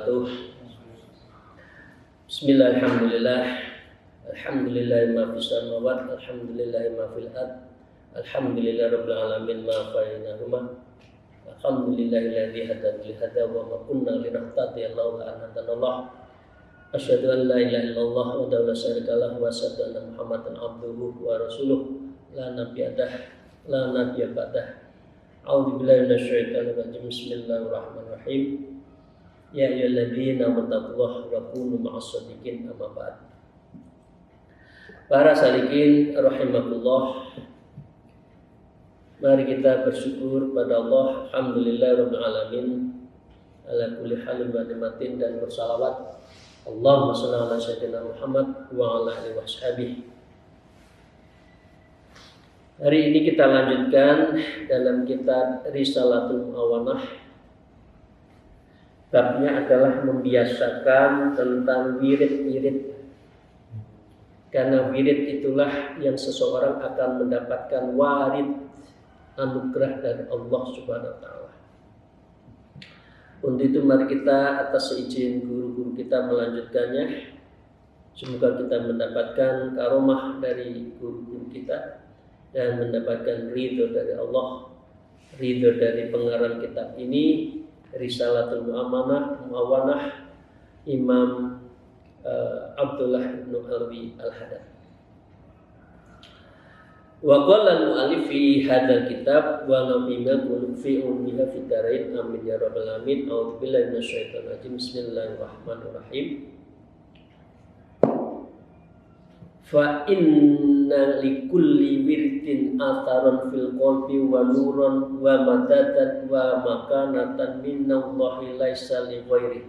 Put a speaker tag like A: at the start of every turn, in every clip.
A: wabarakatuh. Bismillahirrahmanirrahim. Alhamdulillahi ma fis samawati, alhamdulillahi ma fil ard. Alhamdulillahirabbil alamin ma bainahuma. Alhamdulillahilladzi hadana li hadza wa ma kunna linahtadiya laula an hadanallah. Asyhadu an la ilaha illallah wa la syarika lahu wa asyhadu anna Muhammadan abduhu wa rasuluh. La nabiyya ba'dah. A'udzu billahi minasyaitonir rajim. Bismillahirrahmanirrahim. Ya ayyuhalladzina amanu wa kunu ma'as shadiqin, amma ba'd. Para salikin rahimakumullah, mari kita bersyukur pada Allah. Alhamdulillahirabbil alamin ala kulli halin wa ni'matin, dan bersalawat Allahumma shalli ala sayyidina Muhammad wa ala alihi washabihi. Hari ini kita lanjutkan dalam kitab Risalatul Mu'awanah. Babnya adalah membiasakan tentang wirid-wirid. Karena wirid itulah yang seseorang akan mendapatkan warid anugerah dari Allah Subhanahu wa taala. Untuk itu mari kita atas izin guru-guru kita melanjutkannya. Semoga kita mendapatkan karomah dari guru-guru kita dan mendapatkan ridho dari Allah, ridho dari pengarang kitab ini, Risalatul Mu'awanah Imam Abdullah bin Alwi Al-Haddad. Wa qala al-mu'allif fi hadzal kitab wa nabiyina qul fi ummiha fi darain amin ya rabbal alamin. A'udzu billahi minasyaitonir rajim. Bismillahirrahmanirrahim. Fa inna likulli wirdin atharan fil qalbi wa nuran wa madatan wa makanatan minallahi laisa li ghairi.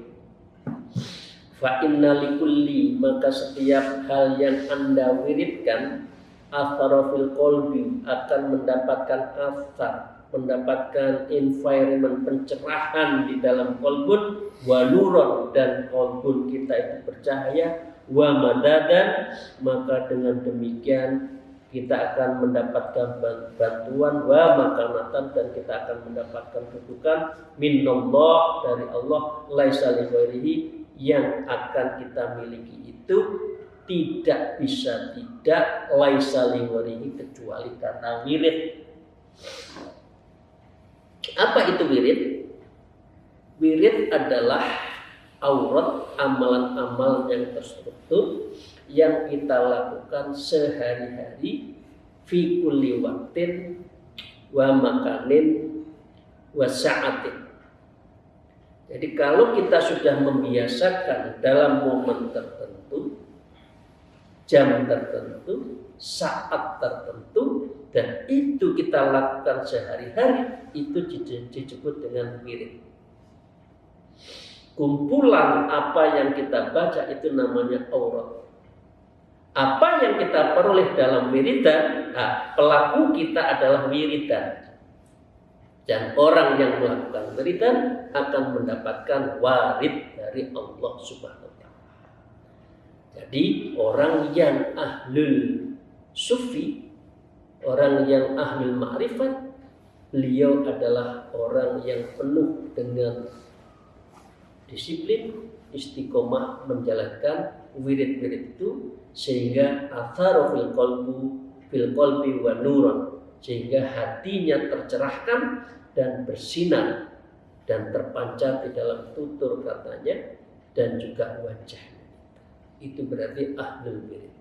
A: Fa inna likulli, maka setiap hal yang Anda wiridkan, athara fil qalbi, akan mendapatkan athar, mendapatkan environment, pencerahan di dalam qalbun, wa nuran, dan qalbun kita itu bercahaya, wa madadan, maka dengan demikian kita akan mendapatkan bantuan, wa makanatan, dan kita akan mendapatkan kedudukan, minallah, dari Allah, laisa li ghairihi, yang akan kita miliki itu tidak bisa tidak laisa li ghairihi, kecuali karena wirid. Apa itu wirid? Wirid adalah aurat amalan-amalan yang terstruktur yang kita lakukan sehari-hari, fi kulli waqtin wa makanin wa sa'atin. Jadi kalau kita sudah membiasakan dalam momen tertentu, jam tertentu, saat tertentu, dan itu kita lakukan sehari-hari, itu disebut dengan wirid. Kumpulan apa yang kita baca itu namanya aurat. Apa yang kita peroleh dalam wiridan, pelaku kita adalah wiridan. Dan orang yang melakukan wiridan akan mendapatkan warid dari Allah Subhanahu wa taala. Jadi orang yang ahlul sufi, orang yang ahlul ma'rifat, beliau adalah orang yang penuh dengan disiplin, istiqomah menjalankan wirid-wirid itu, sehingga atharu fil qalbi wa nuran, sehingga hatinya tercerahkan dan bersinar dan terpancar di dalam tutur katanya dan juga wajahnya. Itu berarti ahlul wirid.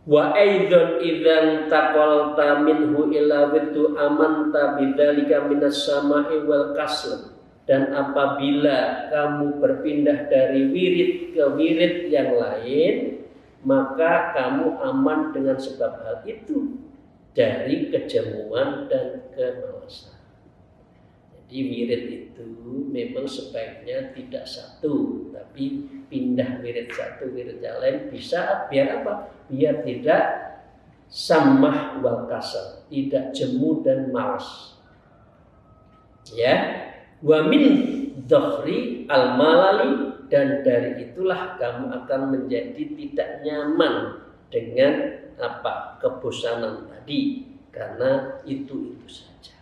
A: Wa aidzan idzan taqalta minhu ila widu amanta bidzalika minas sama'i wal kasl. Dan apabila kamu berpindah dari wirid ke wirid yang lain, maka kamu aman dengan sebab hal itu dari kejemuan dan kemalasan. Jadi wirid itu memang sebaiknya tidak satu, tapi pindah wirid satu wirid yang lain. Bisa biar apa? Biar tidak samah wal kasal, tidak jemu dan malas. Ya. Wa min dhakhri al-malali, dan dari itulah kamu akan menjadi tidak nyaman dengan kebosanan tadi, karena itu saja.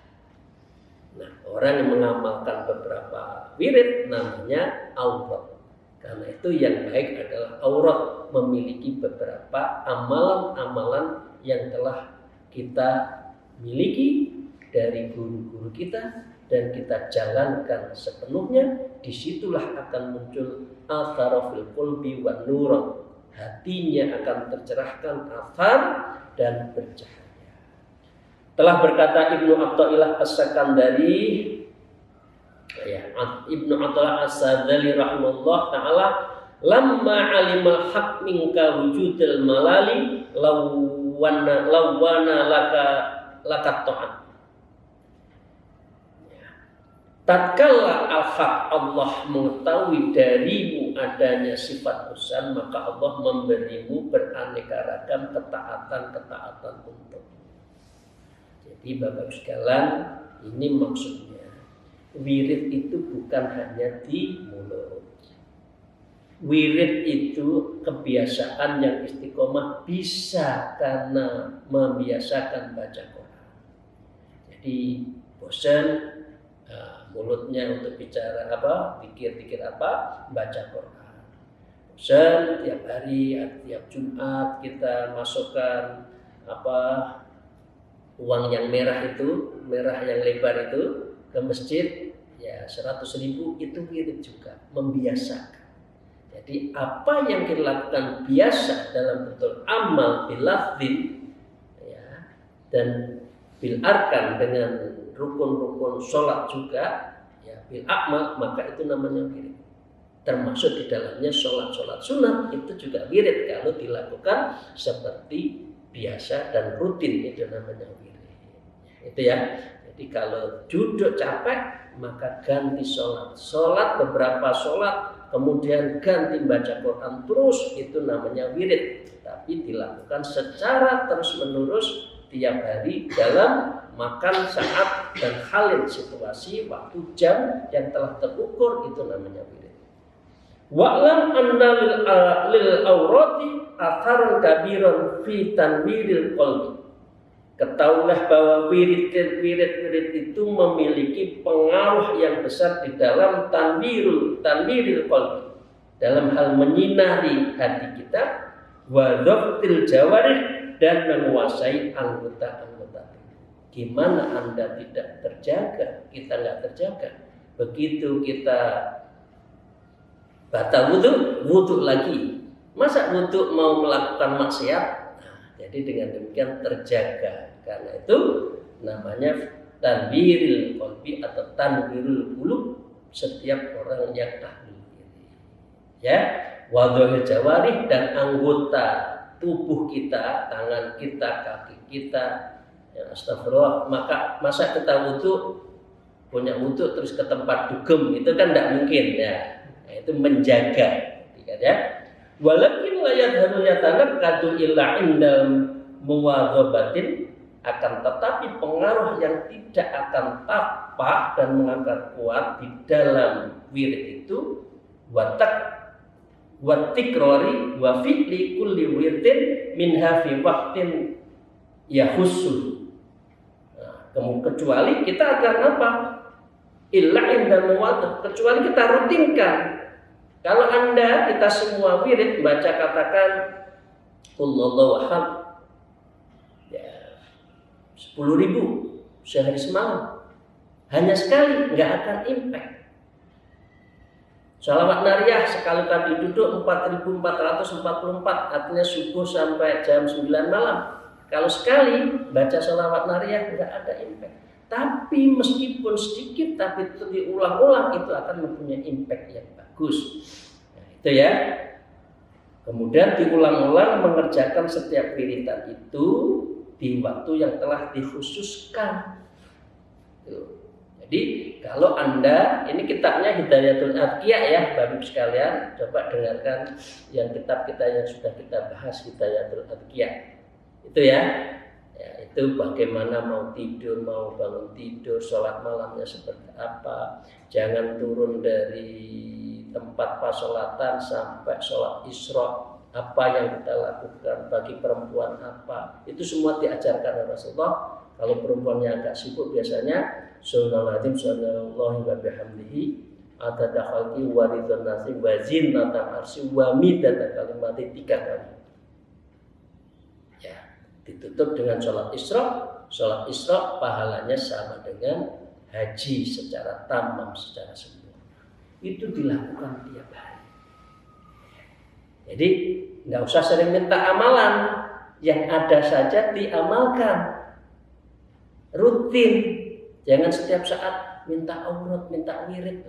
A: Nah, orang yang mengamalkan beberapa wirid namanya aurat. Karena itu yang baik adalah aurat memiliki beberapa amalan-amalan yang telah kita miliki dari guru-guru kita dan kita jalankan sepenuhnya. Disitulah akan muncul athara fil qalbi wan nuran. Hatinya akan tercerahkan athar dan bercahaya. Telah berkata Ibnu Athaillah As-Sakandari, ya, Ibnu Athaillah As-Sadali rahimahullah taala, lamma alimal haq minka wujudul malali lawana laka ta'at. Tatkala al-haq Allah mengetahui darimu adanya sifat husn, maka Allah memberimu beraneka ragam ketaatan untuk. Jadi Bapak sekalian, ini maksudnya wirid itu bukan hanya di mulut. Wirid itu kebiasaan yang istiqomah bisa karena membiasakan baca Quran. Jadi bosan mulutnya untuk bicara apa, pikir apa, baca Quran. Bosan tiap hari, tiap Jumat kita masukkan apa, uang yang merah yang lebar itu ke masjid, ya 100.000 itu wirid juga, membiasakan. Jadi apa yang kita lakukan biasa dalam bentuk amal bilafdin, ya, dan bil arkan dengan rukun-rukun sholat juga, ya bil akmal, maka itu namanya wirid. Termasuk di dalamnya sholat sunat itu juga wirid kalau dilakukan seperti biasa dan rutin, itu namanya wirid. Itu ya. Jadi kalau duduk capek maka ganti sholat beberapa sholat, kemudian ganti baca Quran terus, itu namanya wirid. Tapi dilakukan secara terus menerus tiap hari dalam makan saat dan halin situasi waktu jam yang telah terukur, itu namanya wirid. Wa'lam anna lil aurati atharan kabiran fi tanwiril qalbi. Ketahuilah bahwa wirid itu memiliki pengaruh yang besar di dalam tanwiril qalbi, dalam hal menyinari hati kita, wa dhaftil jawarih, dan menguasai anggota-anggota. Gimana Anda tidak terjaga? Kita nggak terjaga. Begitu kita batal wudhu lagi. Masa wudhu mau melakukan maksiat? Nah, jadi dengan demikian terjaga. Karena itu namanya tanwiril qalbi atau tanwirul qulub, setiap orang yang ahli ini. Ya, wadhul jawarih, dan anggota tubuh kita, tangan kita, kaki kita, ya astagfirullah, masa kita wudhu, punya wudhu terus ke tempat dugem, itu kan tidak mungkin ya. Nah, itu menjaga, ya. Walakin la yadharul yatanaqqadu illa indal muwadhabatin, akan tetapi pengaruh yang tidak akan tapak dan mengangkat kuat di dalam wirid itu watikrori wa fi'li kulli wirdin minha fi waqtin yahussu. Nah, kecuali kita akan apa? Illa inda muwadhab, kecuali kita rutinkan. Kalau kita semua wirid baca katakan Allahu ahad, ya 10.000 sehari semalam, hanya sekali, nggak akan impact. Sholawat nariyah sekali kali duduk 4.444, artinya subuh sampai jam 9 malam. Kalau sekali baca sholawat nariyah nggak ada impact. Tapi meskipun sedikit, tapi itu diulang-ulang, itu akan mempunyai impact yang bagus. Nah, itu ya. Kemudian diulang-ulang mengerjakan setiap wiridan itu di waktu yang telah dikhususkan. Jadi kalau Anda, ini kitabnya Hidayatul Adqiya ya Bapak sekalian, coba dengarkan yang kitab kita yang sudah kita bahas, Hidayatul Adqiya. Itu ya. Ya, itu bagaimana mau tidur, mau bangun tidur, sholat malamnya seperti apa. Jangan turun dari tempat pasolatan sampai sholat Isra, apa yang kita lakukan, bagi perempuan apa. Itu semua diajarkan oleh Rasulullah. Kalau perempuannya agak sibuk biasanya subhanallahim subhanallahi wa bihamdihi adada khalqi wa ridwan nasi wa zinnatal arsy wa midada kalimati 3 kali. Ya, ditutup dengan sholat Isra. Sholat Isra pahalanya sama dengan haji secara tamam, secara sempurna. Itu dilakukan tiap hari. Jadi nggak usah sering minta amalan, yang ada saja diamalkan. Rutin, jangan setiap saat minta aurat, minta wirid.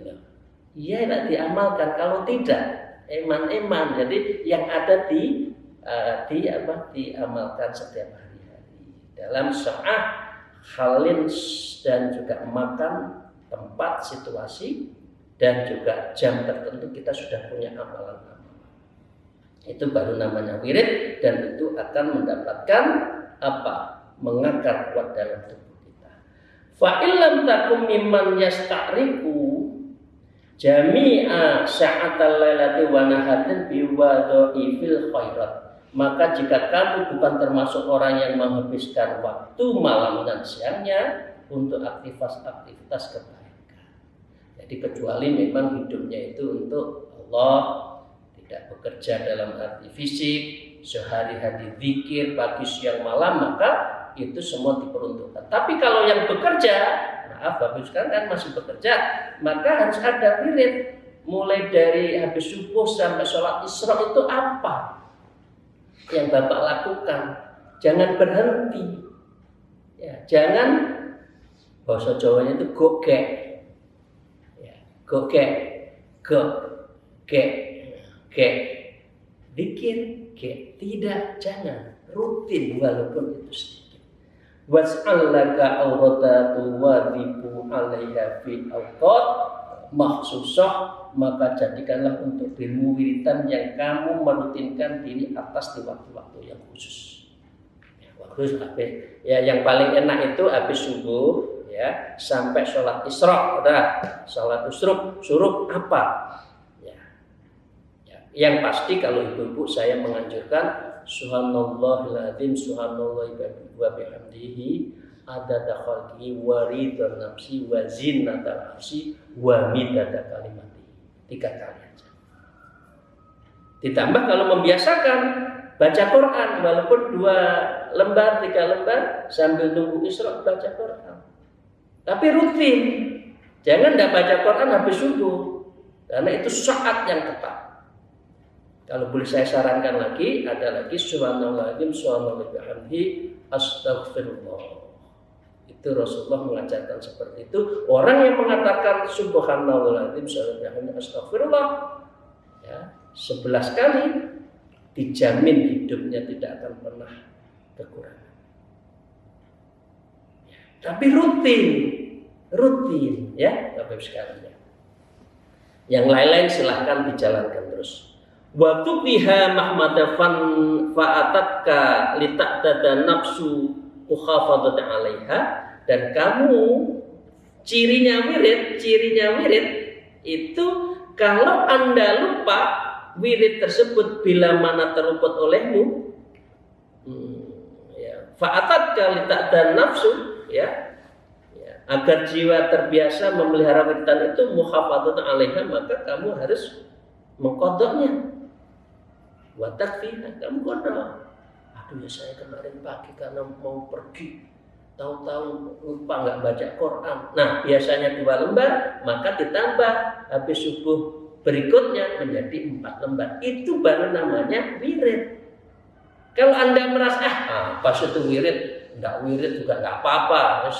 A: Iya, tidak diamalkan. Kalau tidak, eman-eman. Jadi yang ada diamalkan setiap hari-hari. Dalam sa'ah, halin dan juga makan, tempat, situasi, dan juga jam tertentu kita sudah punya amalan-amalan. Itu baru namanya wirid, dan itu akan mendapatkan mengakar kuat dalam tubuh. Fa'illam takum mimman yasta'riku jami'a sa'atal lailati wa nahatin biwadha'i fil khairat. Maka jika kamu bukan termasuk orang yang menghabiskan waktu malam dan siangnya untuk aktivitas kebaikan. Jadi kecuali memang hidupnya itu untuk Allah, tidak bekerja dalam arti fisik, sehari-hari zikir pagi siang malam, maka itu semua diperuntukkan. Tapi kalau yang bekerja, maaf Bapak sekarang kan masih bekerja, maka harus ada wirid. Mulai dari habis subuh sampai sholat Isra itu apa yang Bapak lakukan? Jangan berhenti. Ya, jangan bahasa Jawanya itu gogek. Ya, gogek, gek, dikir, tidak, jangan. Rutin walaupun itu sedikit. Was'allaka awradatu wadhibu alaiha fi awqat makhsusah, maka jadikanlah untuk dirimu wiridan yang kamu merutinkan diri atas di waktu-waktu yang khusus. Ya, yang paling enak itu habis subuh ya sampai sholat Isra. Sholat suruh apa? Yang pasti kalau ibu-ibu saya menganjurkan subhanallahil adzim subhanallahi wa bihamdihi adada khalqihi wa ridwan nafsi wa zinnatal arsy wa midada kalimati. 3 kali aja. Ditambah kalau membiasakan baca Quran walaupun 2 lembar 3 lembar sambil nunggu Isra baca Quran. Tapi rutin. Jangan enggak baca Quran habis subuh. Karena itu saat yang tepat. Kalau boleh saya sarankan lagi, ada lagi subhanallahim subhanallahi bihamdihi astaghfirullah. Itu Rasulullah mengajarkan seperti itu. Orang yang mengatakan subhanallahim subhanallahi bihamdihi astaghfirullah ya, 11 kali dijamin hidupnya tidak akan pernah kekurangan. Ya, tapi rutin ya, Bapak sekalian. Yang lain-lain silahkan dijalankan terus. Wa tubiha mahmadafan fa'atatka lita'dada nafsu mukhafadhat 'alaiha, dan kamu cirinya wirid itu kalau Anda lupa wirid tersebut bila mana terluput olehmu ya fa'atatka lita'dada nafsu ya agar jiwa terbiasa memelihara wiridan itu mukhafadhat 'alaiha, maka kamu harus mengqadhanya. Wa takfina, kamu kodok. Aduh ya, saya kemarin pagi karena mau pergi, tahu-tahu lupa nggak baca Quran. Nah biasanya 2 lembar, maka ditambah habis subuh berikutnya menjadi 4 lembar. Itu baru namanya wirid. Kalau Anda merasa pas itu wirid, nggak wirid juga nggak apa-apa.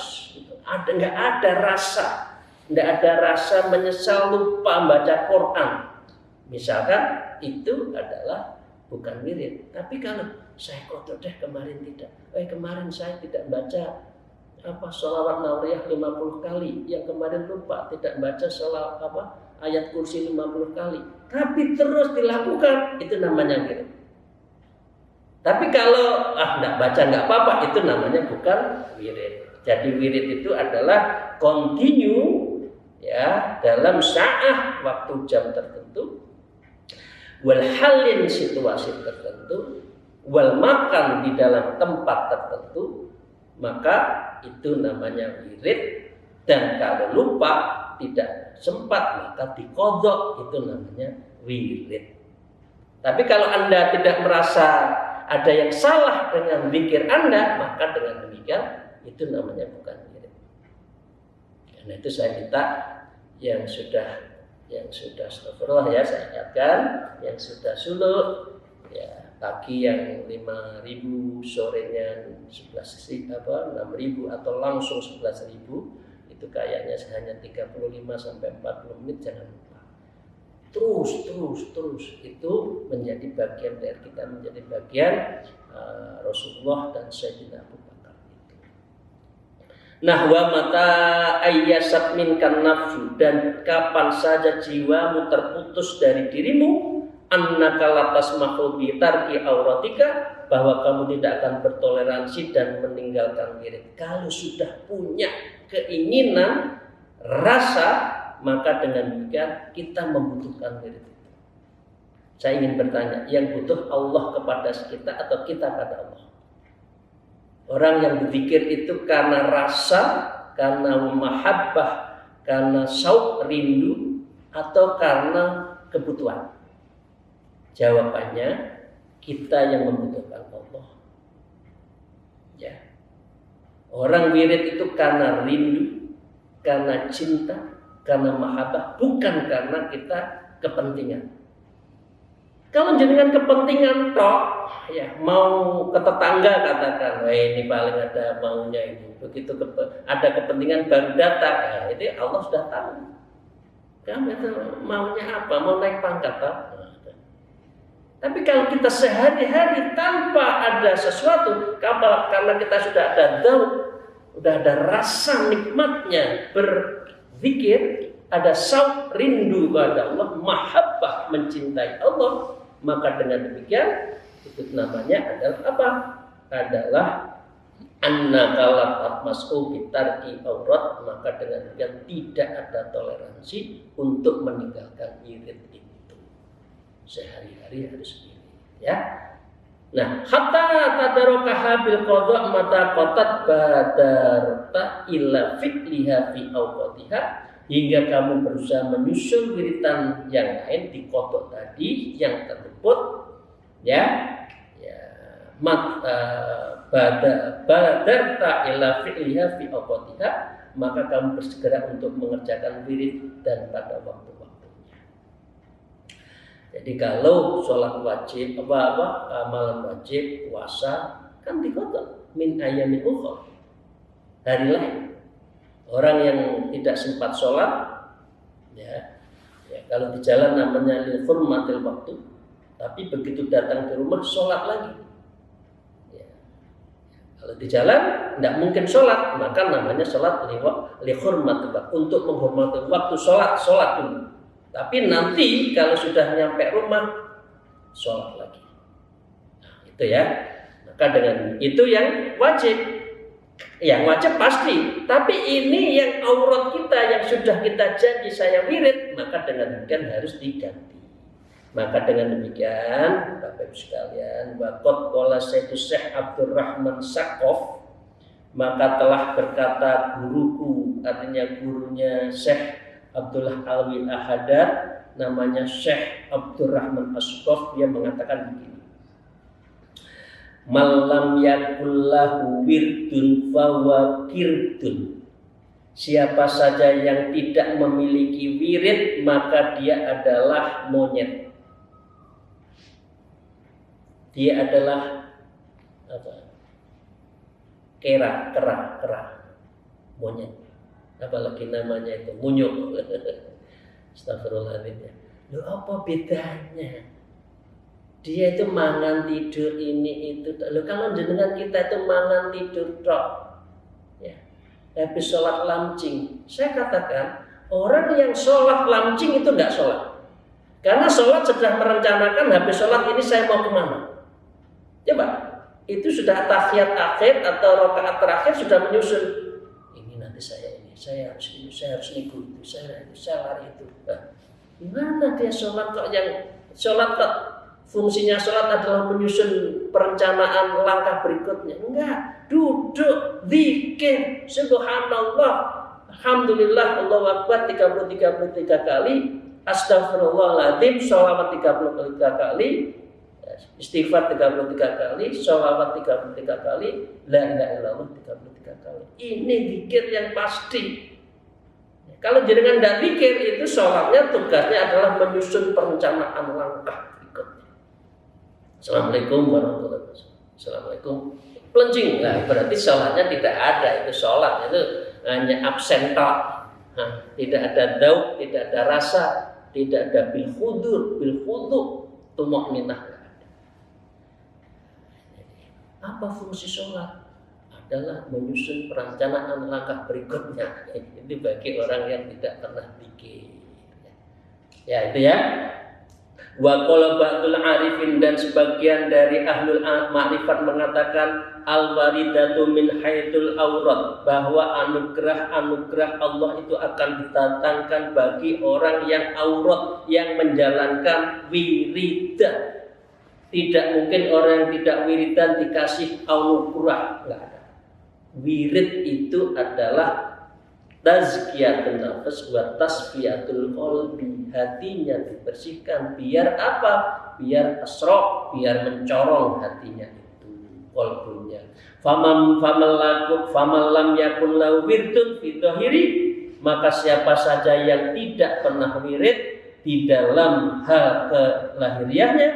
A: Nggak ada rasa menyesal lupa baca Quran. Misalkan itu adalah bukan wirid. Tapi kalau saya kotor deh kemarin tidak. Kemarin saya tidak baca sholawat nauriyah 50 kali. Yang kemarin lupa tidak baca ayat kursi 50 kali. Tapi terus dilakukan, itu namanya wirid. Tapi kalau enggak baca enggak apa-apa, itu namanya bukan wirid. Jadi wirid itu adalah continue ya dalam sa'ah waktu jam tertentu, wal halin situasi tertentu, wal makan di dalam tempat tertentu, maka itu namanya wirid. Dan kalau lupa tidak sempat maka diqadha, itu namanya wirid. Tapi kalau Anda tidak merasa ada yang salah dengan zikir Anda, maka dengan demikian itu namanya bukan wirid. Karena itu saya minta yang sudah astagfirullah ya, saya ingatkan yang sudah suluk ya, pagi yang 5.000, sorenya 6.000 atau langsung 11.000, itu kayaknya hanya 35 sampai 40 menit, jangan lupa. Terus itu menjadi bagian dari kita, menjadi bagian Rasulullah dan Sayyidina Abu Bakar itu. Nah, wa mata ayyasat minkan nafsu, dan kapan saja jiwamu terputus dari dirimu, annaka latasmahu bi tarki auratika, bahwa kamu tidak akan bertoleransi dan meninggalkan wirid. Kalau sudah punya keinginan, rasa, maka dengan demikian kita membutuhkan wirid. Saya ingin bertanya, yang butuh Allah kepada kita atau kita pada Allah? Orang yang berzikir itu karena rasa, karena mahabbah, karena syauq, rindu, atau karena kebutuhan? Jawabannya, kita yang membutuhkan Allah. Ya. Orang wirid itu karena rindu, karena cinta, karena mahabbah, bukan karena kita kepentingan. Kalau jenengan kepentingan toh, ya mau ke tetangga katakan, wah ini paling ada maunya ini. Begitu ada kepentingan baru datang, ya itu Allah sudah tahu. Kamu itu maunya apa? Mau naik pangkat toh? Tapi kalau kita sehari-hari tanpa ada sesuatu, karena kita sudah ada dzauq, sudah ada rasa nikmatnya berzikir, ada syauq, rindu kepada Allah, mahabbah, mencintai Allah, maka dengan demikian itu namanya adalah apa? Adalah annaka la tatmas'u bi tarki aurat, maka dengan demikian tidak ada toleransi untuk meninggalkan wirid itu. Sehari-hari harus ini, ya. Nah, hatta tadarakaha bil qadha mata qatat badarta illa fi'liha fi awqatiha, hingga kamu berusaha menyusul wiritan yang lain di qadha tadi yang terluput, ya. Badarta illa fi'liha fi awqatiha, maka kamu bersegera untuk mengerjakan wirid dan pada waktu-waktunya. Jadi kalau sholat wajib, amalan wajib, puasa, kan diqadha min ayamin ukhra, hari lain. Orang yang tidak sempat sholat, ya kalau di jalan namanya lil hurmatil waktu, tapi begitu datang ke rumah sholat lagi. Ya. Kalau di jalan tidak mungkin sholat, maka namanya sholat li hurmatil waktu, untuk menghormati waktu sholat dulu. Tapi nanti kalau sudah nyampe rumah, sholat lagi. Nah, itu ya. Maka dengan itu yang wajib. Yang wajib pasti. Tapi ini yang aurat kita, yang sudah kita janji saya wirid, maka dengan demikian harus diganti. Maka dengan demikian, Bapak Ibu sekalian, waqad qala Syekh Abdurrahman Saqaf, maka telah berkata guruku, artinya gurunya Syekh Abdullah Alwi Ahadad, namanya Syekh Abdurrahman As-Saqaf, dia mengatakan begini: malam yakullahu wirdun fawa kirdun, siapa saja yang tidak memiliki wirid maka dia adalah monyet, dia adalah apa? Kera, monyet. Apalagi namanya itu munyuk. Astagfirullahaladzim. Loh, apa bedanya? Dia itu mangan tidur ini itu. Loh, kalau jenengan kita itu mangan tidur tok, ya, habis sholat lamcing, saya katakan orang yang sholat lamcing itu enggak sholat. Karena sholat sudah merencanakan habis sholat ini saya mau kemana. Coba, itu sudah tahiyat akhir atau rakaat terakhir sudah menyusun. Ini nanti saya harus ini, saya harus nipu itu, saya lari itu. Nah, gimana dia sholat kok yang sholat kok fungsinya sholat adalah menyusun perencanaan langkah berikutnya. Enggak, duduk, zikir, subhanallah, alhamdulillah, Allahu Akbar 33 kali, astagfirullahaladzim, sholawat 33 kali, istighfar 33 kali, sholawat 33 kali, la ilaha illallah 33 kali. Ini zikir yang pasti. Kalau jenengan tidak zikir, itu sholatnya tugasnya adalah menyusun perencanaan langkah berikutnya. Assalamualaikum warahmatullahi wabarakatuh. Assalamualaikum. Pelencing. Nah, berarti sholatnya tidak ada. Itu sholat itu hanya absen tok. Tidak ada daud, tidak ada rasa, tidak ada bil khudu, tumakninah. Apa fungsi sholat? Adalah menyusun perencanaan langkah berikutnya. Itu bagi orang yang tidak pernah zikir. Ya itu ya. Wa qala ba'dul arifin, dan sebagian dari ahlul ma'rifat mengatakan al-waridatu min haitsul aurat, bahwa anugerah Allah itu akan didatangkan bagi orang yang aurat, yang menjalankan wiridan. Tidak mungkin orang yang tidak wiridan dikasih anugerah, enggak ada. Wirid itu adalah tazkiyatun nafs wa tasfiyatul qalbi, hatinya dibersihkan biar apa? Biar asraq, biar mencorong hatinya itu, qalbunya. Faman lam yakun lahu wirdun fi dhahiri, maka siapa saja yang tidak pernah wirid di dalam hal kelahiriahnya,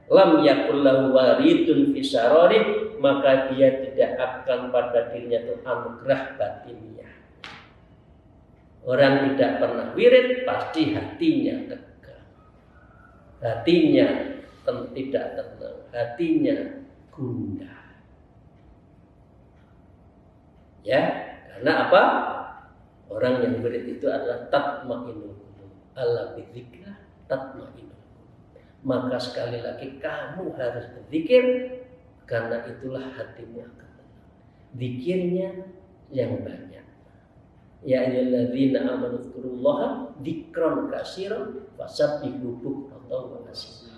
A: lam yakul lahu waridun fi sarari, maka dia tidak akan pada dirinya itu anugerah batinnya. Orang tidak pernah wirid pasti hatinya tegang, hatinya tidak tenang, hatinya gundah. Ya, karena apa? Orang yang wirid itu adalah tatma'innul qulub, ala bidzikrillah tatma'innul qulub. Maka sekali lagi kamu harus berzikir, karena itulah hatimu akan tenang. Zikirnya yang banyak. Ya ayyuhalladzina amanu dzkurullaha dzikran katsiran fasabbihu bukratan wa asila.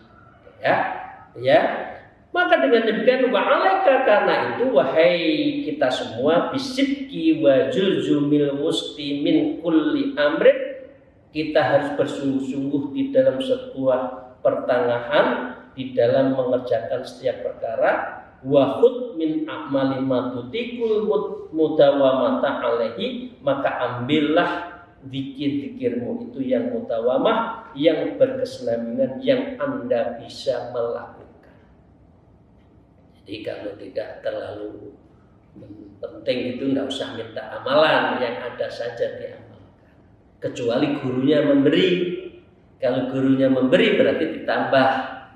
A: Ya. Maka dengan demikian wa alaika, karena itu wahai kita semua, bisidqi wa julzumil musti min kulli amrin, kita harus bersungguh-sungguh di dalam sebuah pertengahan, di dalam mengerjakan setiap perkara. Wa khud min a'mali ma tutikul mudawamata alaihi, maka ambillah zikir-zikirmu itu yang mudawamah, yang berkesinambungan, yang Anda bisa melakukan. Jadi kalau tidak terlalu penting itu tidak usah minta amalan, yang ada saja diamalkan. Kecuali gurunya memberi. Kalau gurunya memberi berarti ditambah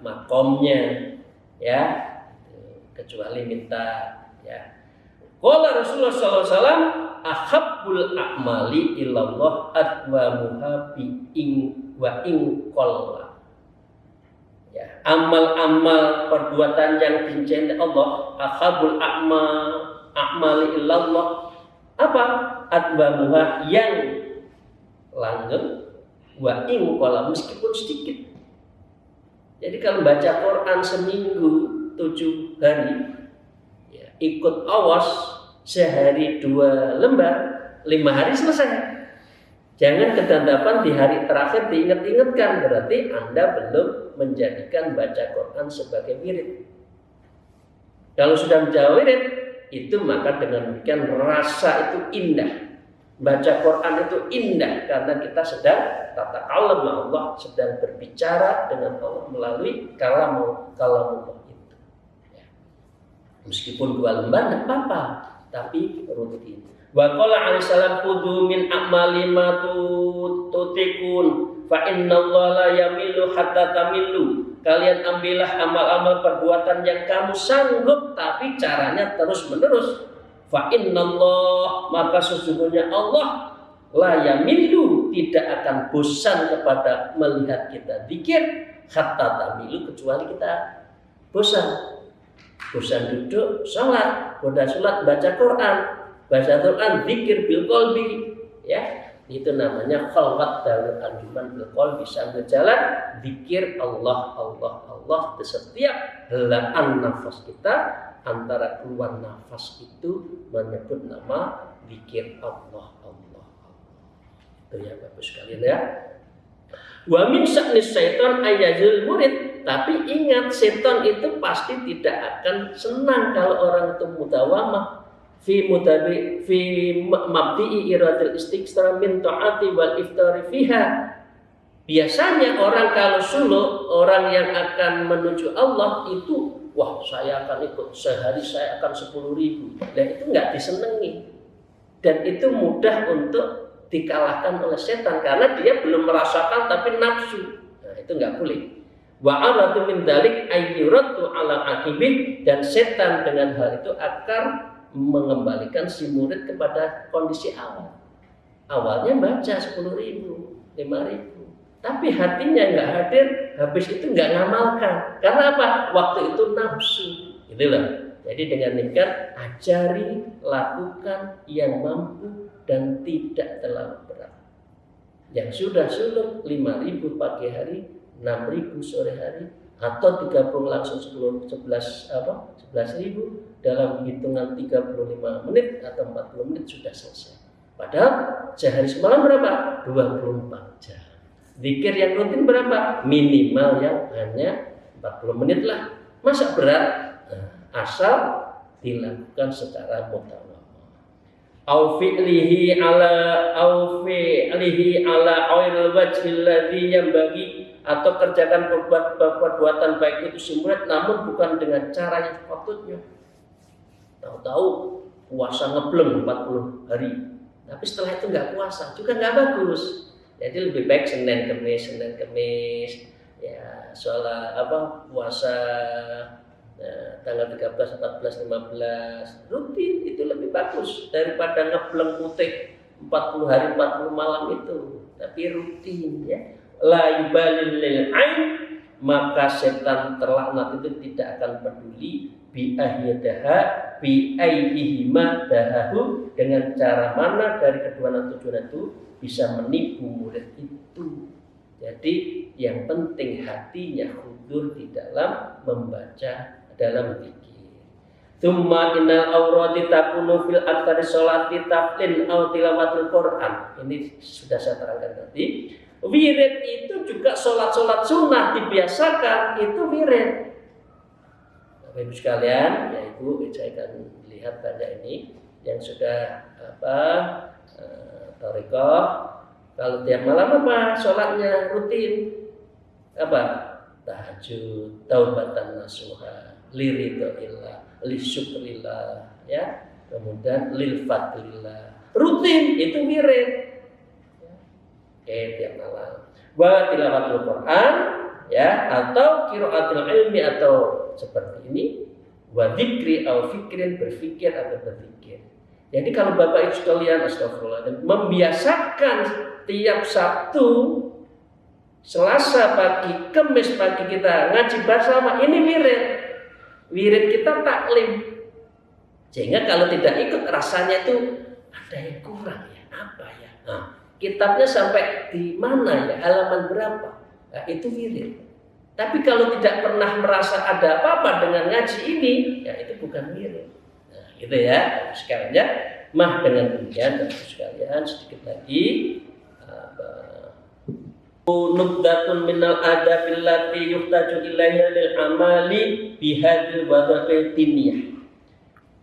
A: makomnya, ya. Kecuali minta, ya. Qala Rasulullah sallallahu alaihi wasallam, ahabbul a'mali ilallah adwamuha bi wa in qalla. Ya, amal-amal perbuatan yang dicintai Allah, ahabbul a'mali ilallah, apa? Adwamuha, yang langgeng, wa in qalla, meskipun sedikit. Jadi kalau baca Quran seminggu 7 hari, ya, ikut awas sehari 2 lembar, 5 hari selesai. Jangan kedandapan di hari terakhir diingat-ingatkan, berarti Anda belum menjadikan baca Quran sebagai wirid. Kalau sudah menjadi wirid, itu maka dengan demikian rasa itu indah. Baca Quran itu indah karena kita sedang tatakalam Allah, sedang berbicara dengan Allah melalui kalamullah. Meskipun 2 lembar tidak apa-apa, tapi rutin. Wa qala alaihi salam khudhu min a'mali ma tutikun fa innallaha la yamillu hatta tamillu. Kalian ambillah amal-amal perbuatan yang kamu sanggup, tapi caranya terus-menerus. Fa innallaha, maka sesungguhnya Allah la yamillu, tidak akan bosan kepada melihat kita zikir hatta tamillu, kecuali kita bosan. Bosan duduk, sholat, bosan sholat, baca Quran, zikir bil qalbi, ya. Itu namanya khalwat darul anjuman bil qalbi, sambil jalan zikir Allah Allah Allah di setiap helaan nafas kita, antara keluar nafas itu menyebut nama zikir Allah Allah Allah. Itu yang bagus sekali ya. Wa min sya'nis syaitan ayyazul murid, tapi ingat setan itu pasti tidak akan senang kalau orang itu mudawamah fi mabdi'i iradil istiqsar min ta'ati wal iftari fiha. Biasanya orang kalau suluk, orang yang akan menuju Allah itu, wah saya akan ikut sehari saya akan 10.000. Dan itu nggak disenangi, dan itu mudah untuk dikalahkan oleh setan karena dia belum merasakan tapi nafsu. Nah, itu nggak boleh. Wa aratu min dalik ayyuratu ala akibih, dan setan dengan hal itu akan mengembalikan si murid kepada kondisi awal. Awalnya baca 10.000, 5.000, tapi hatinya nggak hadir, habis itu nggak ngamalkan. Karena apa? Waktu itu nafsu. Itulah. Jadi dengan demikian ajari, lakukan yang mampu dan tidak terlalu berat. Yang sudah suluk 5.000 pagi hari, 6.000 sore hari, atau digabung langsung 11.000 dalam hitungan 35 menit atau 40 menit sudah selesai. Padahal sehari semalam berapa? 24 jam. Zikir yang rutin berapa? Minimal yang hanya 40 menit lah. Masa berat? Asal dilakukan secara mutawamah. Au fi'lihi ala ghairil wajhil ladzi yanbaghi, atau kerjakan perbuatan baik itu si murid namun bukan dengan cara yang sepatutnya. Tahu-tahu puasa ngebleng 40 hari, tapi setelah itu nggak puasa juga nggak bagus. Jadi lebih baik Senin Kemis ya, sholat puasa tanggal 13, 14, 15 rutin, itu lebih bagus daripada ngebleng mutik 40 hari 40 malam itu. Tapi rutin ya. La yubalil lil ain, maka setan terlaknat itu tidak akan peduli bi ayyihima dahahu, dengan cara mana dari kedua tujuan itu bisa menipu murid itu. Jadi yang penting hatinya hudur di dalam membaca, dalam zikir. Tsumma innal awradi takunu fil aktsari sholati taflin aw tilawatul Quran. Ini sudah saya terangkan tadi. Wirid itu juga sholat sunnah dibiasakan, itu wirid. Bapak Ibu sekalian, ya Ibu, saya akan lihat banyak ini yang sudah thariqah. Kalau tiap malam apa sholatnya rutin? Apa? Tahajud, taubatan nasuha, liridillah, lisyukrillah, ya. Kemudian lil fadlillah. Rutin itu wirid. Tiap malam. Wa tilawatul Quran, ya, atau qiraatul ilmi, atau seperti ini. Wa dzikri au fikrin, berfikir atau berzikir. Jadi kalau Bapak Ibu sekalian, astagfirullah, membiasakan tiap Sabtu, Selasa pagi, Kamis pagi kita ngaji bersama, ini wirid. Wirid kita taklim. Sehingga kalau tidak ikut rasanya itu ada yang kurang ya, apa ya? Nah, kitabnya sampai di mana ya, halaman berapa? Nah, itu wirid. Tapi kalau tidak pernah merasa ada apa-apa dengan ngaji ini, ya itu bukan wirid. Nah, gitu ya. Sekarang ya, dengan demikian sekalian sedikit lagi nubdatun minal adabil lati yuhtaju ilaiha lil amali bihadil wadhatil diniyah.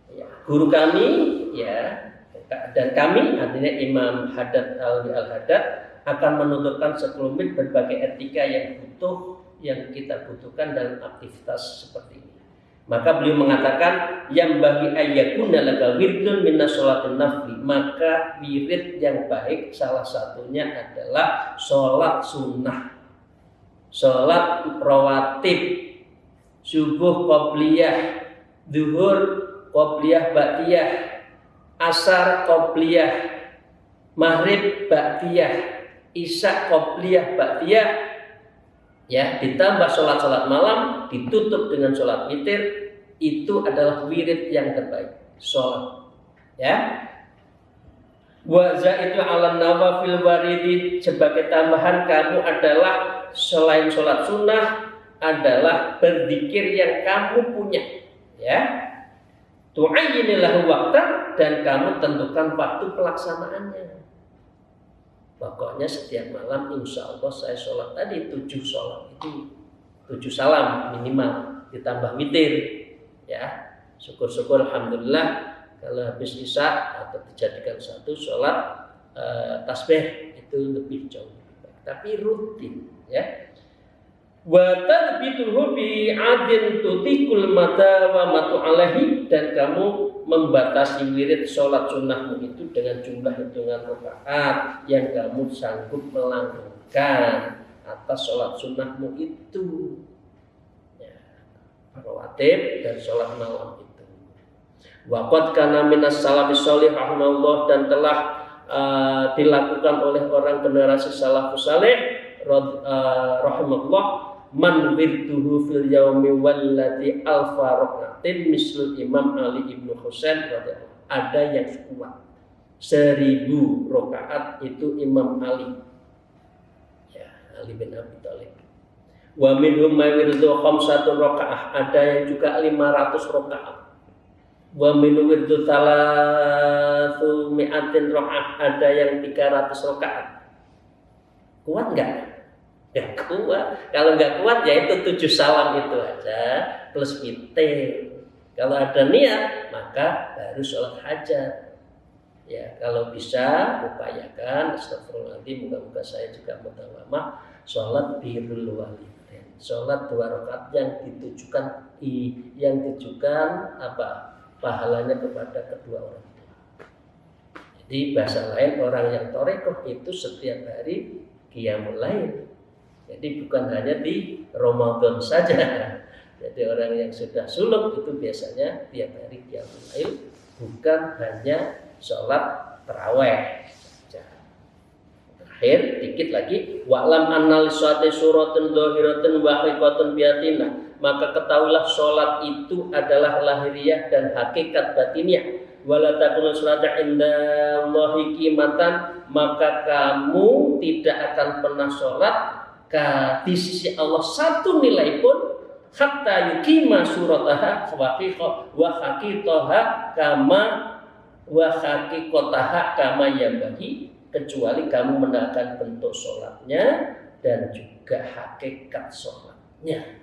A: Ya, guru kami ya, dan kami, artinya Imam Haddad Al-Haddad, akan menuturkan sekelumit berbagai etika yang kita butuhkan dalam aktivitas seperti ini. Maka beliau mengatakan yang bagi ayyakuna laka wirdun minas sholatin nafli, maka wirid yang baik salah satunya adalah sholat sunnah, sholat rawatib, subuh qobliyah, zuhur qobliyah ba'diyah, asar qobliyah, maghrib ba'diyah, isya qobliyah ba'diyah, ya, ditambah sholat malam, ditutup dengan sholat witir. Itu adalah wirid yang terbaik, sholat, ya. Wa zaidu 'alan nawafil waridi, sebagai tambahan kamu adalah selain sholat sunnah adalah berzikir yang kamu punya, ya. Tu'ayyinilahu waqtan, dan kamu tentukan waktu pelaksanaannya. Pokoknya setiap malam insya Allah saya sholat tadi 7 sholat itu 7 salam minimal ditambah witir, ya. Syukur-syukur alhamdulillah kalau habis isya atau dijadikan satu sholat tasbih itu lebih jauh lebih baik. Tapi rutin, ya. Wa tadbituhu bi adin tutikul mata wa matu alaihi, dan kamu membatasi wirid sholat sunnahmu itu dengan jumlah hitungan rakaat yang kamu sanggup melanggengkan atas sholat sunnahmu itu, ya, rawatib dan sholat malam itu. Waqad kana minas salafis shalih rahimahullah, dan telah dilakukan oleh orang generasi salafus saleh rahimahullah, man wirduhu fil yaumi wallati alfa rakaatin mislu Imam Ali ibnu Husain radhiyallahu. Ada yang kuat 1000 rakaat itu Imam Ali, ya, Ali bin Abi Thalib. Wa minhum ma wirdu khamsatu rakaah, ada yang juga 500 rakaat. Wa min wirdu talatu mi'atin rakaah, ada yang 300 rakaat. Kuat enggak? Ya kuat. Kalau nggak kuat ya itu 7 salam itu aja plus witir. Kalau ada niat maka baru sholat hajat. Ya kalau bisa upayakan, astagfirullahaladzim, moga-moga saya juga mutawamah, sholat birrul walidain, sholat 2 rakaat yang ditujukan apa pahalanya kepada kedua orang tua. Jadi bahasa lain, orang yang torekoh itu setiap hari qiyamul lail. Jadi bukan hanya di Ramadan saja. Jadi orang yang sudah suluk itu biasanya tiap hari qiyamul lail, bukan hanya sholat tarawih saja. Terakhir dikit lagi, wa'lam anna liswati suratun dhahiratun wa haqiqatun biatina, maka ketahuilah sholat itu adalah lahiriah dan hakikat batiniah. Wala takunu sholata indallahi qimatan, maka kamu tidak akan pernah sholat di sisi Allah satu nilai pun hatta yukima surataha wa haqiqataha kama yambagi, kecuali kamu menegakkan bentuk sholatnya dan juga hakikat sholatnya.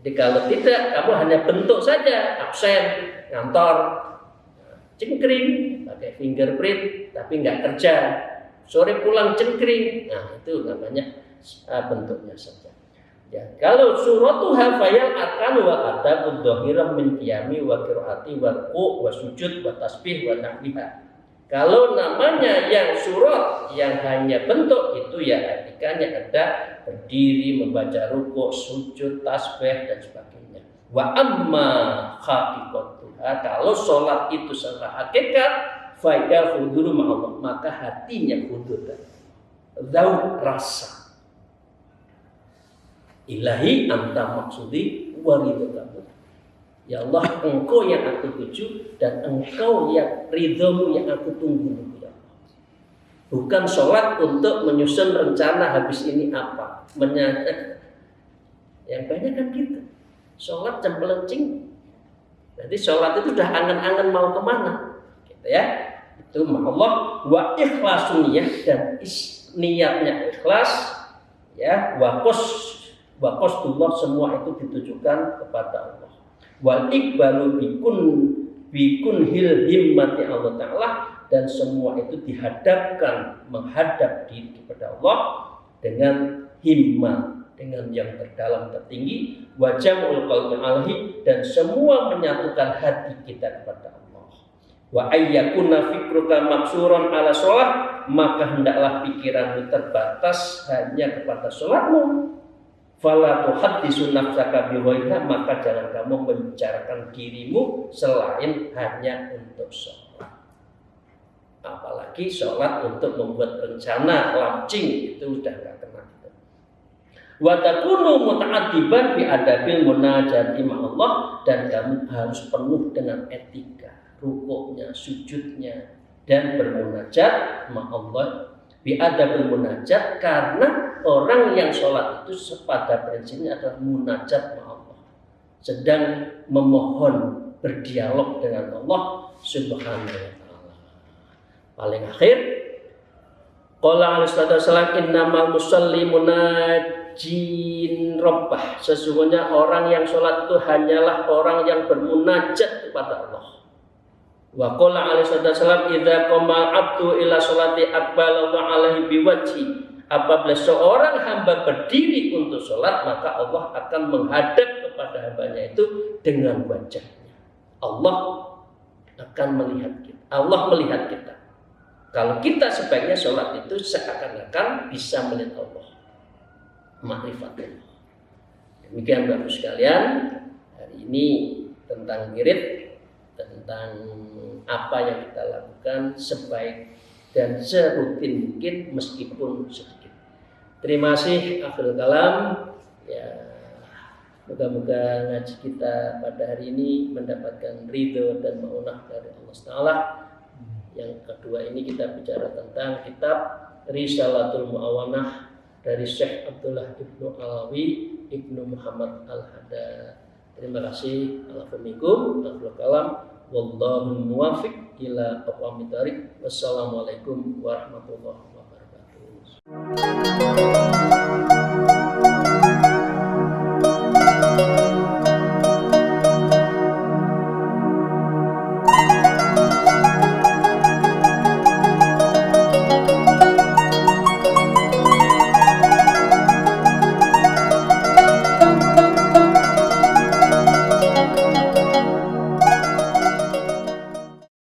A: Jadi kalau tidak, kamu hanya bentuk saja, absen, ngantor, cengkring, pakai fingerprint tapi nggak kerja, sore pulang cengkring, nah itu namanya bentuknya saja. Ya, kalau suratuha fayal akan wa adabud dhahirah min qiyami wa qiraati wa ruku' wa sujud wa tasbih wa nahwiha. Kalau namanya yang surat yang hanya bentuk itu ya artinya ada berdiri, membaca ruku', sujud, tasbih dan sebagainya. Wa amma haqiqatuha, kalau sholat itu secara hakikat faya huduru ma'allah, maka hatinya hudur, zauk rasa. Ilahi anta maksudi waridatamu, ya Allah engkau yang aku tuju dan engkau yang ridhomu yang aku tunggu, ya Allah. Bukan sholat untuk menyusun rencana habis ini apa, yang banyak kan gitu, sholat cempelencing. Jadi sholat itu udah angan-angan mau kemana gitu ya. Itu Allah wa ikhlasun niyah, dan niatnya ikhlas, ya, wa qasdullah, semua itu ditujukan kepada Allah. Wal iqbalu bikun hil himmati Allah Ta'ala, dan semua itu dihadapkan, menghadap diri kepada Allah dengan himmah, dengan yang terdalam tertinggi, wa jam'ul qalbi alaihi, dan semua menyatukan hati kita kepada Allah. Wa ayyakuna fikruka maksuran ala sholat, maka hendaklah pikiranmu terbatas hanya kepada sholatmu. Fala tuhaddisu nafsaka bighayriha, maka jangan kamu membicarakan dirimu selain hanya untuk sholat. Apalagi sholat untuk membuat rencana launching, itu sudah enggak kena. Wa takunu muta'addiban bi adabil munajati ma'allah, dan kamu harus penuh dengan etika rukuknya, sujudnya, dan bermunajat sama Allah. Biadabul munajat, karena orang yang sholat itu pada prinsipnya adalah munajat sama Allah, sedang memohon berdialog dengan Allah Subhanahu wa taala. Paling akhir, qala alaihi wasallam innamal musalli munajin rabbah, sesungguhnya orang yang sholat itu hanyalah orang yang bermunajat kepada Allah. Wa qala alaihi wasallam idza qama abdu ila sholati aqbala wa alaihi biwajhi, apabila seorang hamba berdiri untuk sholat maka Allah akan menghadap kepada hambanya itu dengan wajahnya. Allah akan melihat kita. Allah melihat kita. Kalau kita sebaiknya sholat itu seakan-akan bisa melihat Allah, ma'rifatullah. Demikian Bapak sekalian, hari ini tentang wirid, tentang apa yang kita lakukan sebaik dan serutin mungkin meskipun sedikit. Terima kasih akhirul kalam. Ya, moga-moga ngaji kita pada hari ini mendapatkan ridho dan maunah dari Allah Taala. Yang kedua ini kita bicara tentang kitab Risalatul Mu'awanah dari Syekh Abdullah Ibnu Alawi Ibnu Muhammad Al-Haddad. Terima kasih. Assalamualaikum warahmatullahi wabarakatuh. Wallahu muwaffiq ila aqwamit thariq. Wassalamualaikum warahmatullahi wabarakatuh.